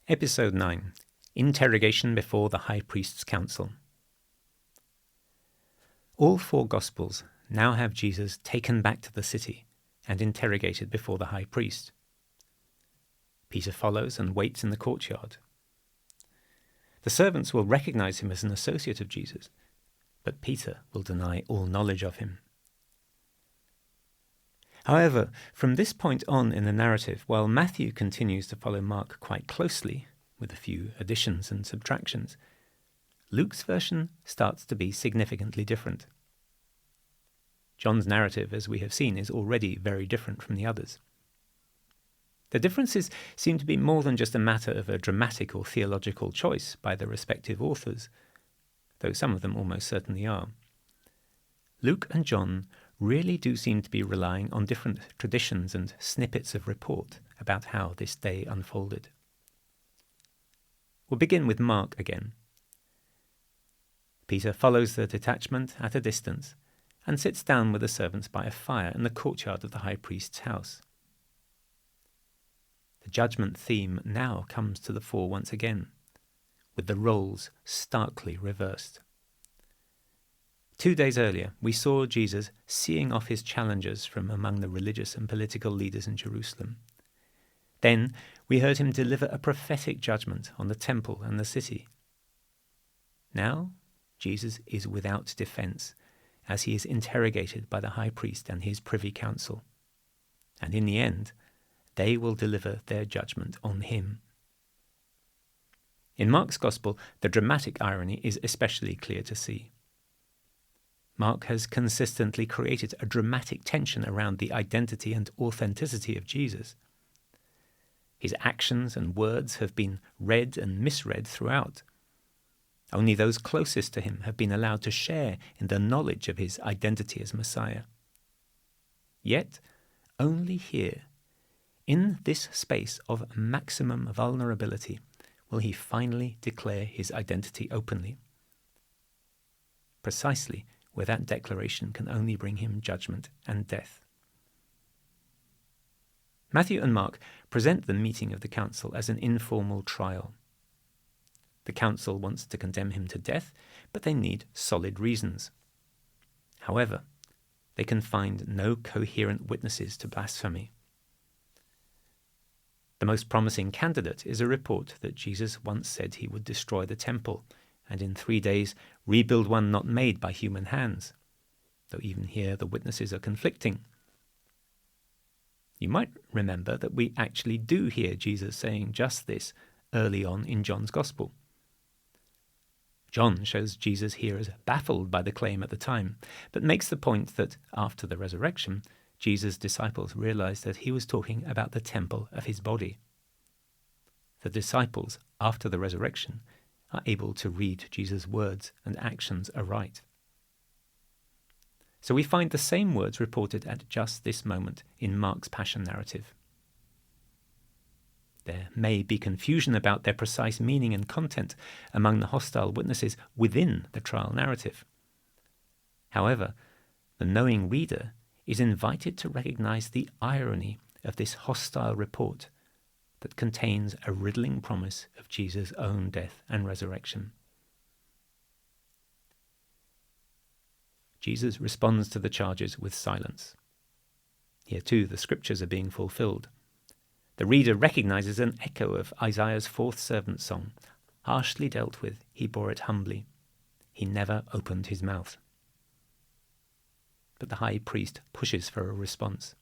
Episode 9. Interrogation before the High Priest's Council. All four Gospels now have Jesus taken back to the city and interrogated before the high priest. Peter follows and waits in the courtyard. The servants will recognize him as an associate of Jesus, but Peter will deny all knowledge of him. However, from this point on in the narrative, while Matthew continues to follow Mark quite closely, with a few additions and subtractions, Luke's version starts to be significantly different. John's narrative, as we have seen, is already very different from the others. The differences seem to be more than just a matter of a dramatic or theological choice by the respective authors, though some of them almost certainly are. Luke and John really do seem to be relying on different traditions and snippets of report about how this day unfolded. We'll begin with Mark again. Peter follows the detachment at a distance and sits down with the servants by a fire in the courtyard of the high priest's house. The judgment theme now comes to the fore once again, with the roles starkly reversed. 2 days earlier, we saw Jesus seeing off his challengers from among the religious and political leaders in Jerusalem. Then we heard him deliver a prophetic judgment on the temple and the city. Now Jesus is without defense as he is interrogated by the high priest and his privy council. And in the end, they will deliver their judgment on him. In Mark's Gospel, the dramatic irony is especially clear to see. Mark has consistently created a dramatic tension around the identity and authenticity of Jesus. His actions and words have been read and misread throughout. Only those closest to him have been allowed to share in the knowledge of his identity as Messiah. Yet, only here, in this space of maximum vulnerability, will he finally declare his identity openly. Precisely where that declaration can only bring him judgment and death. Matthew and Mark present the meeting of the council as an informal trial. The council wants to condemn him to death, but they need solid reasons. However, they can find no coherent witnesses to blasphemy. The most promising candidate is a report that Jesus once said he would destroy the temple and in 3 days rebuild one not made by human hands, though even here the witnesses are conflicting. You might remember that we actually do hear Jesus saying just this early on in John's Gospel. John shows Jesus here as baffled by the claim at the time, but makes the point that after the resurrection, Jesus' disciples realized that he was talking about the temple of his body. The disciples, after the resurrection, are able to read Jesus' words and actions aright. So we find the same words reported at just this moment in Mark's Passion narrative. There may be confusion about their precise meaning and content among the hostile witnesses within the trial narrative. However, the knowing reader is invited to recognize the irony of this hostile report that contains a riddling promise of Jesus' own death and resurrection. Jesus responds to the charges with silence. Here too the scriptures are being fulfilled. The reader recognizes an echo of Isaiah's 4th servant song. Harshly dealt with, he bore it humbly. He never opened his mouth. But the high priest pushes for a response.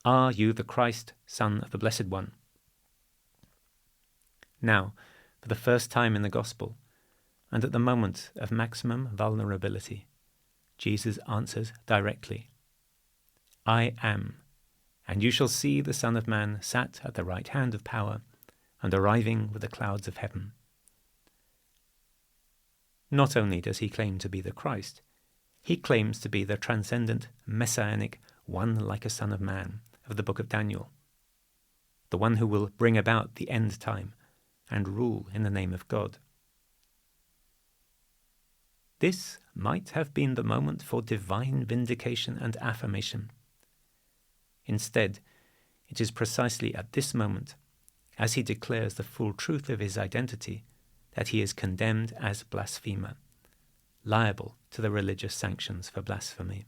Are you the Christ, Son of the Blessed One? Now, for the first time in the Gospel, and at the moment of maximum vulnerability, Jesus answers directly. I am, and you shall see the Son of Man sat at the right hand of power and arriving with the clouds of heaven. Not only does he claim to be the Christ, he claims to be the transcendent, messianic, one like a Son of Man of the book of Daniel, the one who will bring about the end time and rule in the name of God. This might have been the moment for divine vindication and affirmation. Instead, it is precisely at this moment, as he declares the full truth of his identity, that he is condemned as blasphemer, liable to the religious sanctions for blasphemy.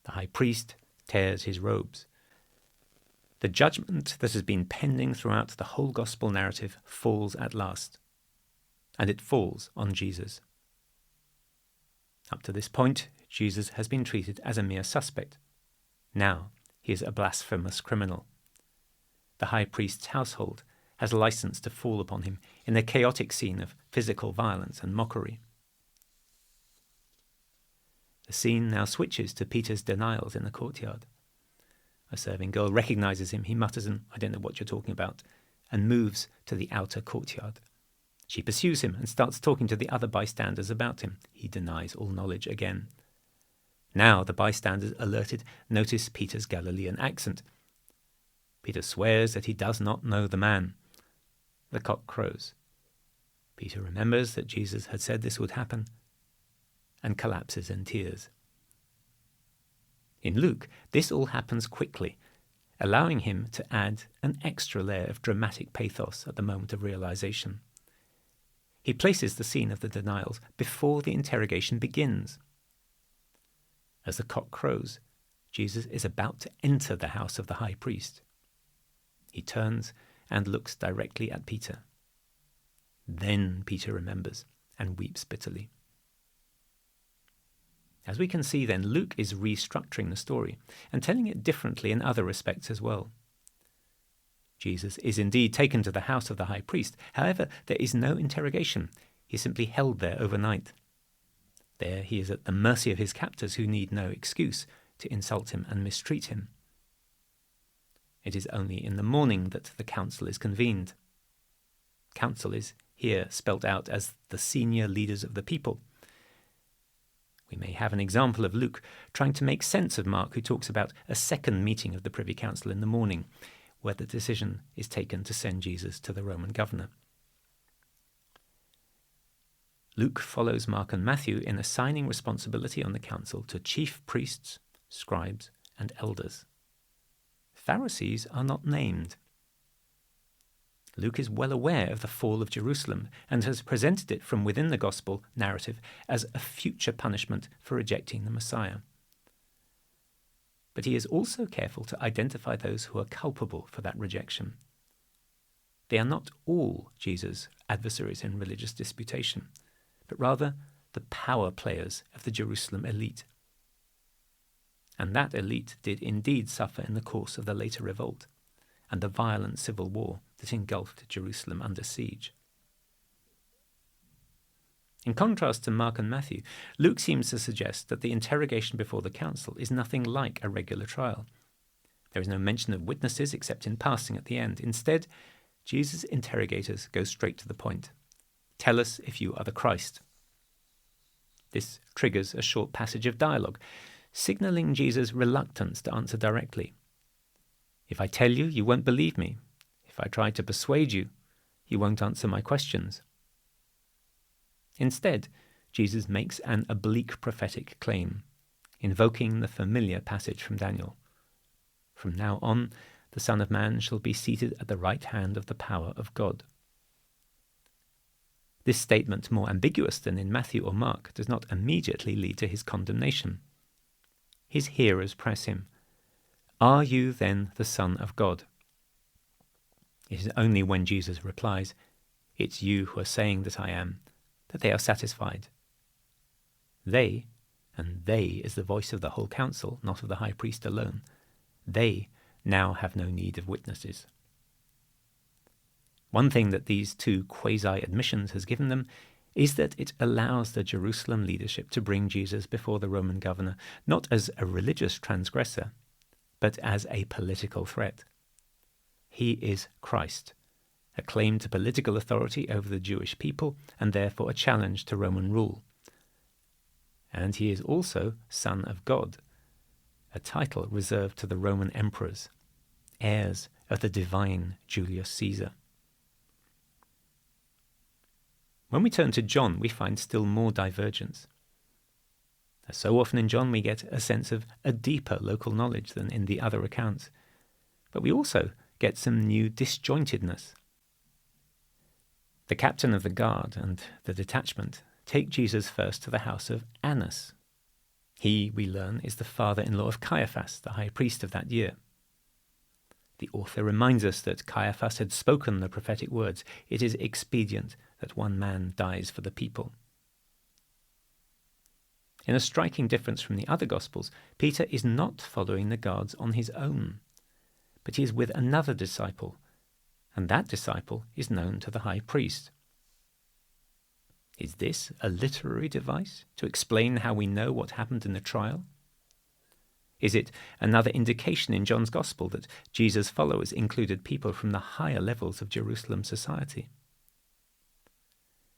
The high priest tears his robes. The judgment that has been pending throughout the whole gospel narrative falls at last, and it falls on Jesus. Up to this point, Jesus has been treated as a mere suspect. Now he is a blasphemous criminal. The high priest's household has license to fall upon him in a chaotic scene of physical violence and mockery. The scene now switches to Peter's denials in the courtyard. A serving girl recognizes him. He mutters an "I don't know what you're talking about," and moves to the outer courtyard. She pursues him and starts talking to the other bystanders about him. He denies all knowledge again. Now the bystanders, alerted, notice Peter's Galilean accent. Peter swears that he does not know the man. The cock crows. Peter remembers that Jesus had said this would happen and collapses in tears. In Luke, this all happens quickly, allowing him to add an extra layer of dramatic pathos at the moment of realization. He places the scene of the denials before the interrogation begins. As the cock crows, Jesus is about to enter the house of the high priest. He turns and looks directly at Peter. Then Peter remembers and weeps bitterly. As we can see then, Luke is restructuring the story and telling it differently in other respects as well. Jesus is indeed taken to the house of the high priest. However, there is no interrogation. He is simply held there overnight. There he is at the mercy of his captors, who need no excuse to insult him and mistreat him. It is only in the morning that the council is convened. Council is here spelt out as the senior leaders of the people. We may have an example of Luke trying to make sense of Mark, who talks about a second meeting of the Privy Council in the morning, where the decision is taken to send Jesus to the Roman governor. Luke follows Mark and Matthew in assigning responsibility on the council to chief priests, scribes, and elders. Pharisees are not named. Luke is well aware of the fall of Jerusalem and has presented it from within the gospel narrative as a future punishment for rejecting the Messiah. But he is also careful to identify those who are culpable for that rejection. They are not all Jesus' adversaries in religious disputation, but rather the power players of the Jerusalem elite. And that elite did indeed suffer in the course of the later revolt and the violent civil war that engulfed Jerusalem under siege. In contrast to Mark and Matthew, Luke seems to suggest that the interrogation before the council is nothing like a regular trial. There is no mention of witnesses except in passing at the end. Instead, Jesus' interrogators go straight to the point. Tell us if you are the Christ. This triggers a short passage of dialogue, signalling Jesus' reluctance to answer directly. If I tell you, you won't believe me. If I try to persuade you, you won't answer my questions. Instead, Jesus makes an oblique prophetic claim, invoking the familiar passage from Daniel. From now on, the Son of Man shall be seated at the right hand of the power of God. This statement, more ambiguous than in Matthew or Mark, does not immediately lead to his condemnation. His hearers press him, "Are you then the Son of God?" It is only when Jesus replies, "It's you who are saying that I am," that they are satisfied. They, and they is the voice of the whole council, not of the high priest alone, they now have no need of witnesses. One thing that these two quasi-admissions has given them is that it allows the Jerusalem leadership to bring Jesus before the Roman governor, not as a religious transgressor, but as a political threat. He is Christ, a claim to political authority over the Jewish people, and therefore a challenge to Roman rule. And he is also Son of God, a title reserved to the Roman emperors, heirs of the divine Julius Caesar. When we turn to John, we find still more divergence. As so often in John, we get a sense of a deeper local knowledge than in the other accounts. But we also get some new disjointedness. The captain of the guard and the detachment take Jesus first to the house of Annas. He, we learn, is the father-in-law of Caiaphas, the high priest of that year. The author reminds us that Caiaphas had spoken the prophetic words, "It is expedient that one man dies for the people." In a striking difference from the other Gospels, Peter is not following the guards on his own, but he is with another disciple, and that disciple is known to the high priest. Is this a literary device to explain how we know what happened in the trial? Is it another indication in John's Gospel that Jesus' followers included people from the higher levels of Jerusalem society?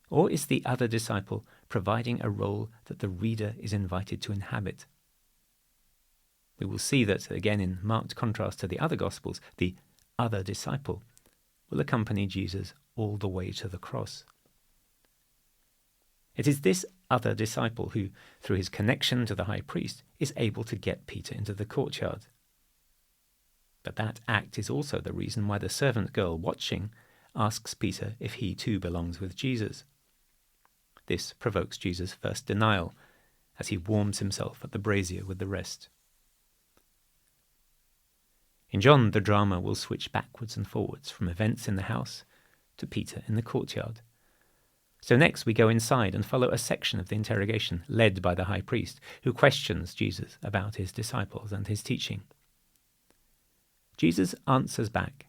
Or is the other disciple providing a role that the reader is invited to inhabit? We will see that, again in marked contrast to the other Gospels, the other disciple will accompany Jesus all the way to the cross. It is this other disciple who, through his connection to the high priest, is able to get Peter into the courtyard. But that act is also the reason why the servant girl watching asks Peter if he too belongs with Jesus. This provokes Jesus' first denial as he warms himself at the brazier with the rest. In John, the drama will switch backwards and forwards from events in the house to Peter in the courtyard. So next we go inside and follow a section of the interrogation led by the high priest, who questions Jesus about his disciples and his teaching. Jesus answers back.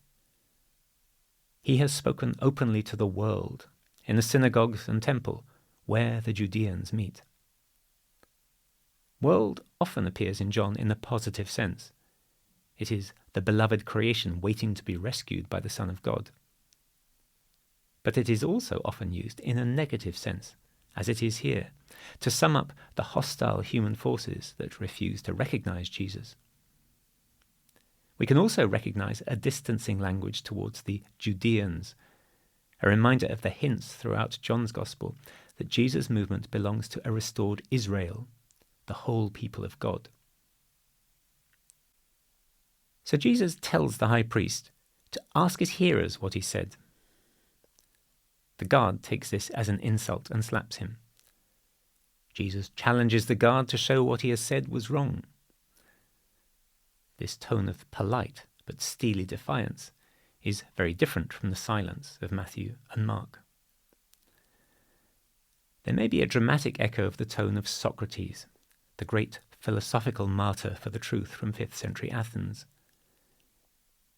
He has spoken openly to the world in the synagogues and temple where the Judeans meet. World often appears in John in a positive sense. It is the beloved creation waiting to be rescued by the Son of God. But it is also often used in a negative sense, as it is here, to sum up the hostile human forces that refuse to recognize Jesus. We can also recognize a distancing language towards the Judeans, a reminder of the hints throughout John's Gospel that Jesus' movement belongs to a restored Israel, the whole people of God. So Jesus tells the high priest to ask his hearers what he said. The guard takes this as an insult and slaps him. Jesus challenges the guard to show what he has said was wrong. This tone of polite but steely defiance is very different from the silence of Matthew and Mark. There may be a dramatic echo of the tone of Socrates, the great philosophical martyr for the truth from 5th century Athens.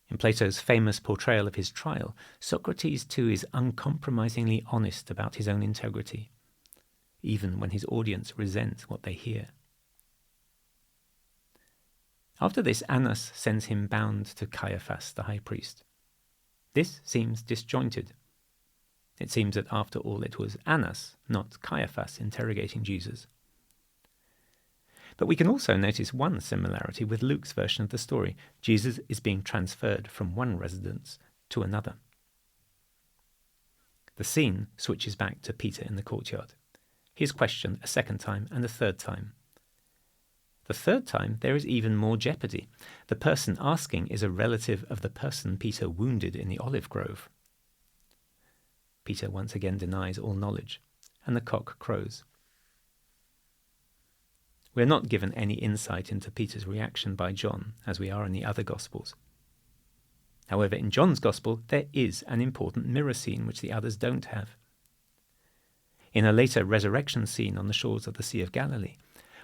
In Plato's famous portrayal of his trial, Socrates too is uncompromisingly honest about his own integrity, even when his audience resent what they hear. After this, Annas sends him bound to Caiaphas, the high priest. This seems disjointed. It seems that after all it was Annas, not Caiaphas, interrogating Jesus. But we can also notice one similarity with Luke's version of the story. Jesus is being transferred from one residence to another. The scene switches back to Peter in the courtyard. He is questioned a second time and a third time. The third time there is even more jeopardy. The person asking is a relative of the person Peter wounded in the olive grove. Peter once again denies all knowledge, and the cock crows. We are not given any insight into Peter's reaction by John, as we are in the other Gospels. However, in John's Gospel, there is an important mirror scene which the others don't have. In a later resurrection scene on the shores of the Sea of Galilee,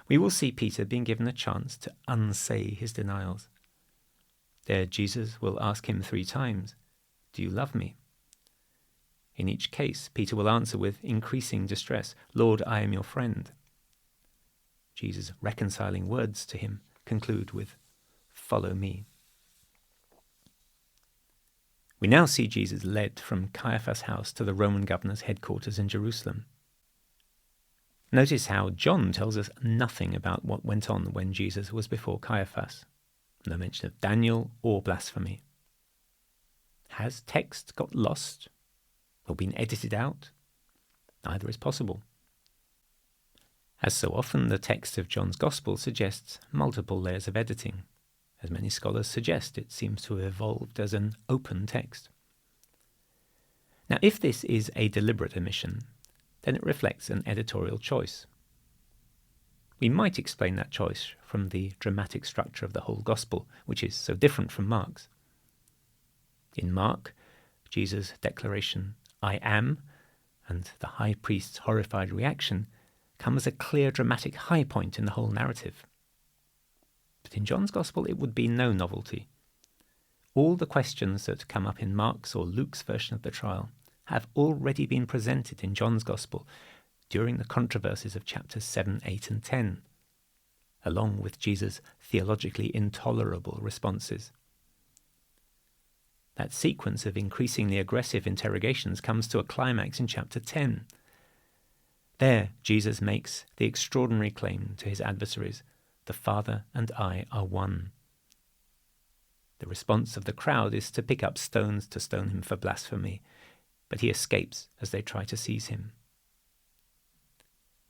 we will see Peter being given a chance to unsay his denials. There Jesus will ask him 3 times, "Do you love me?" In each case, Peter will answer with increasing distress, "Lord, I am your friend." Jesus' reconciling words to him conclude with, "Follow me." We now see Jesus led from Caiaphas' house to the Roman governor's headquarters in Jerusalem. Notice how John tells us nothing about what went on when Jesus was before Caiaphas. No mention of Daniel or blasphemy. Has text got lost or been edited out? Either is possible. As so often, the text of John's Gospel suggests multiple layers of editing, As many scholars suggest, it seems to have evolved as an open text. Now, if this is a deliberate omission, then it reflects an editorial choice. We might explain that choice from the dramatic structure of the whole Gospel, which is so different from Mark's. In Mark, Jesus' declaration, "I am," and the high priest's horrified reaction come as a clear dramatic high point in the whole narrative. But in John's Gospel, it would be no novelty. All the questions that come up in Mark's or Luke's version of the trial have already been presented in John's Gospel during the controversies of chapters 7, 8, and 10, along with Jesus' theologically intolerable responses. That sequence of increasingly aggressive interrogations comes to a climax in chapter 10. There, Jesus makes the extraordinary claim to his adversaries, "The Father and I are one." The response of the crowd is to pick up stones to stone him for blasphemy, but he escapes as they try to seize him.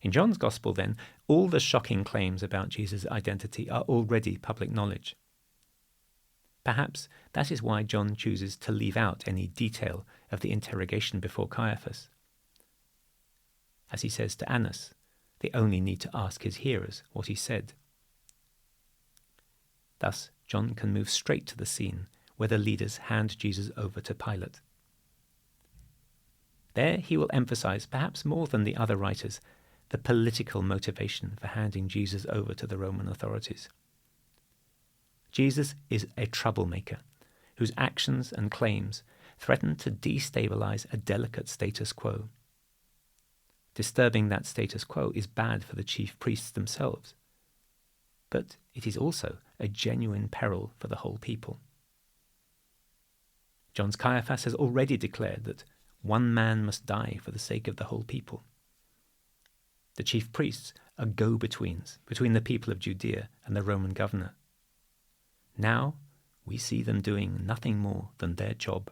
In John's Gospel, then, all the shocking claims about Jesus' identity are already public knowledge. Perhaps that is why John chooses to leave out any detail of the interrogation before Caiaphas. As he says to Annas, they only need to ask his hearers what he said. Thus, John can move straight to the scene where the leaders hand Jesus over to Pilate. There he will emphasize, perhaps more than the other writers, the political motivation for handing Jesus over to the Roman authorities. Jesus is a troublemaker whose actions and claims threaten to destabilize a delicate status quo. Disturbing that status quo is bad for the chief priests themselves, but it is also a genuine peril for the whole people. John's Caiaphas has already declared that one man must die for the sake of the whole people. The chief priests are go-betweens between the people of Judea and the Roman governor. Now we see them doing nothing more than their job.